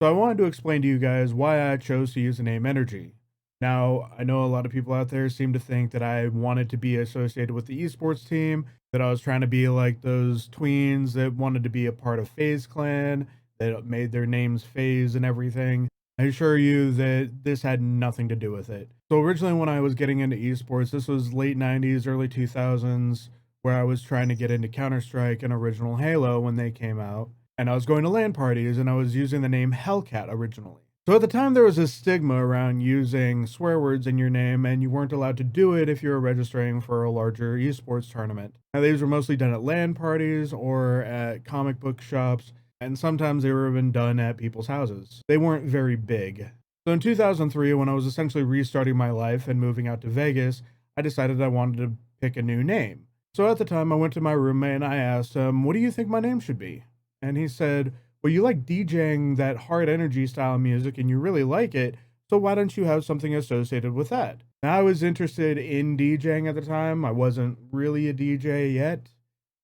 So I wanted to explain to you guys why I chose to use the name NRG. Now, I know a lot of people out there seem to think that I wanted to be associated with the esports team, that I was trying to be like those tweens that wanted to be a part of FaZe Clan, that made their names FaZe and everything. I assure you that this had nothing to do with it. So originally when I was getting into esports, this was late 90s, early 2000s, where I was trying to get into Counter-Strike and original Halo when they came out, and I was going to LAN parties and I was using the name Hellcat originally. So at the time, there was a stigma around using swear words in your name, and you weren't allowed to do it if you were registering for a larger esports tournament. Now, these were mostly done at LAN parties or at comic book shops, and sometimes they were even done at people's houses. They weren't very big. So in 2003, when I was essentially restarting my life and moving out to Vegas, I decided I wanted to pick a new name. So at the time, I went to my roommate and I asked him, "What do you think my name should be?" And he said, "Well, you like DJing that hard energy style music and you really like it, so why don't you have something associated with that?" Now, I was interested in DJing at the time. I wasn't really a DJ yet,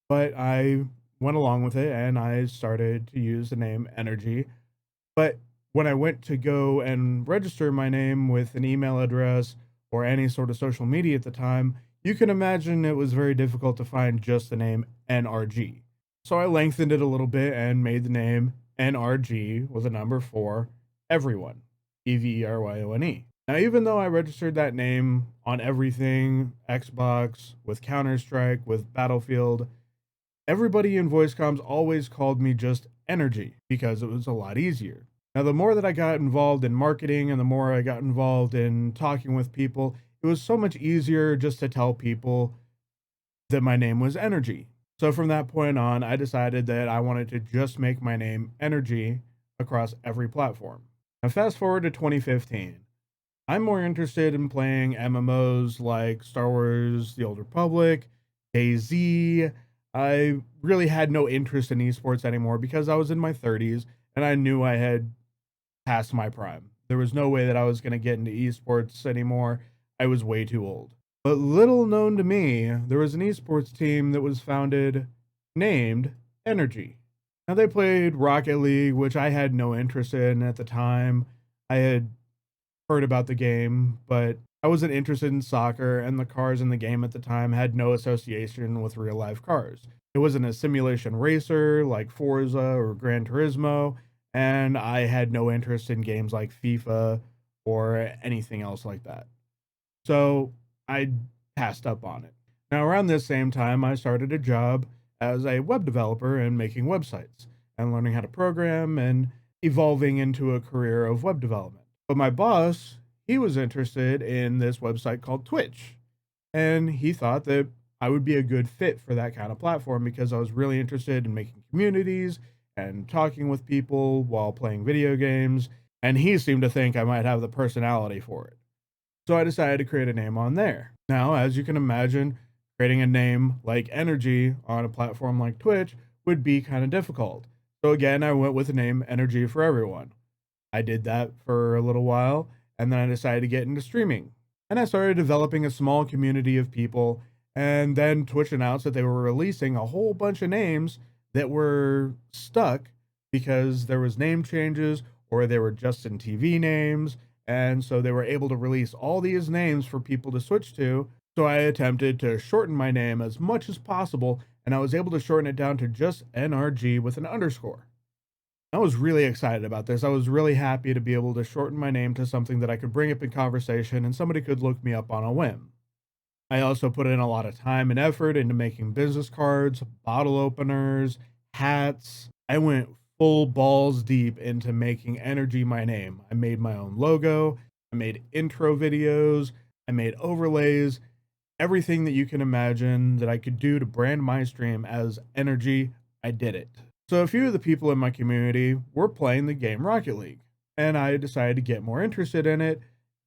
but I went along with it and I started to use the name Energy. But when I went to go and register my name with an email address or any sort of social media at the time, you can imagine it was very difficult to find just the name NRG. So I lengthened it a little bit and made the name NRG with a number for everyone, EVERYONE. Now, even though I registered that name on everything Xbox, with Counter Strike, with Battlefield, everybody in voice comms always called me just Energy because it was a lot easier. Now, the more that I got involved in marketing and the more I got involved in talking with people, it was so much easier just to tell people that my name was Energy. So from that point on, I decided that I wanted to just make my name Energy across every platform. Now, fast forward to 2015. I'm more interested in playing MMOs like Star Wars The Old Republic, DayZ. I really had no interest in esports anymore because I was in my 30s and I knew I had past my prime. There was no way that I was going to get into esports anymore. I was way too old. But little known to me, there was an esports team that was founded named Energy. Now, they played Rocket League, which I had no interest in at the time. I had heard about the game, but I wasn't interested in soccer, and the cars in the game at the time had no association with real life cars. It wasn't a simulation racer like Forza or Gran Turismo, and I had no interest in games like FIFA or anything else like that. So I passed up on it. Now, around this same time, I started a job as a web developer and making websites and learning how to program and evolving into a career of web development. But my boss, he was interested in this website called Twitch, and he thought that I would be a good fit for that kind of platform because I was really interested in making communities and talking with people while playing video games, and he seemed to think I might have the personality for it. So I decided to create a name on there. Now, as you can imagine, creating a name like Energy on a platform like Twitch would be kind of difficult. So again, I went with the name Energy for Everyone. I did that for a little while, and then I decided to get into streaming. And I started developing a small community of people, and then Twitch announced that they were releasing a whole bunch of names that were stuck because there was name changes or they were Justin TV names, and so they were able to release all these names for people to switch to. So I attempted to shorten my name as much as possible, and I was able to shorten it down to just NRG with an underscore. I was really excited about this. I was really happy to be able to shorten my name to something that I could bring up in conversation and somebody could look me up on a whim. I also put in a lot of time and effort into making business cards, bottle openers, hats. I went full balls deep into making Energy my name. I made my own logo, I made intro videos, I made overlays, everything that you can imagine that I could do to brand my stream as Energy, I did it. So a few of the people in my community were playing the game Rocket League, and I decided to get more interested in it,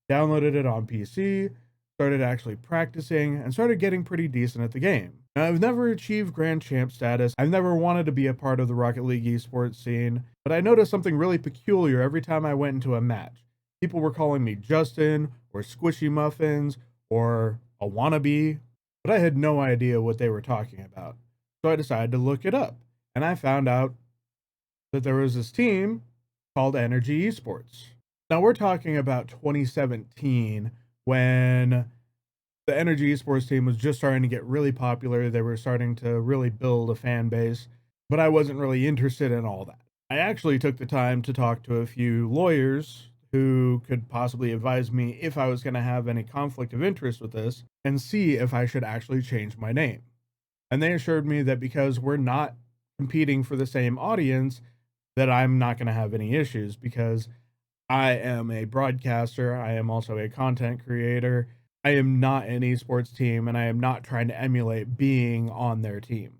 downloaded it on PC, started actually practicing, and started getting pretty decent at the game. Now, I've never achieved Grand Champ status. I've never wanted to be a part of the Rocket League esports scene, but I noticed something really peculiar every time I went into a match. People were calling me Justin, or Squishy Muffins, or a wannabe, but I had no idea what they were talking about. So I decided to look it up, and I found out that there was this team called NRG eSports. Now we're talking about 2017 when the NRG esports team was just starting to get really popular. They were starting to really build a fan base, but I wasn't really interested in all that. I actually took the time to talk to a few lawyers who could possibly advise me if I was going to have any conflict of interest with this and see if I should actually change my name. And they assured me that because we're not competing for the same audience, that I'm not going to have any issues because I am a broadcaster. I am also a content creator. I am not an esports team, and I am not trying to emulate being on their team.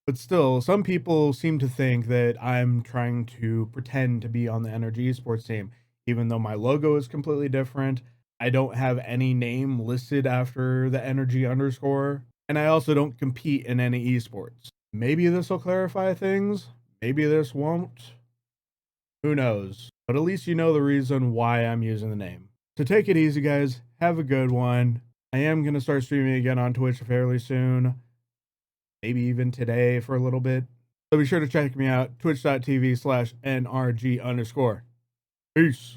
But still, some people seem to think that I'm trying to pretend to be on the NRG esports team, even though my logo is completely different. I don't have any name listed after the energy underscore, and I also don't compete in any esports. Maybe this will clarify things. Maybe this won't. Who knows? But at least you know the reason why I'm using the name. So take it easy, guys. Have a good one. I am going to start streaming again on Twitch fairly soon. Maybe even today for a little bit. So be sure to check me out, twitch.tv/NRG_. Peace.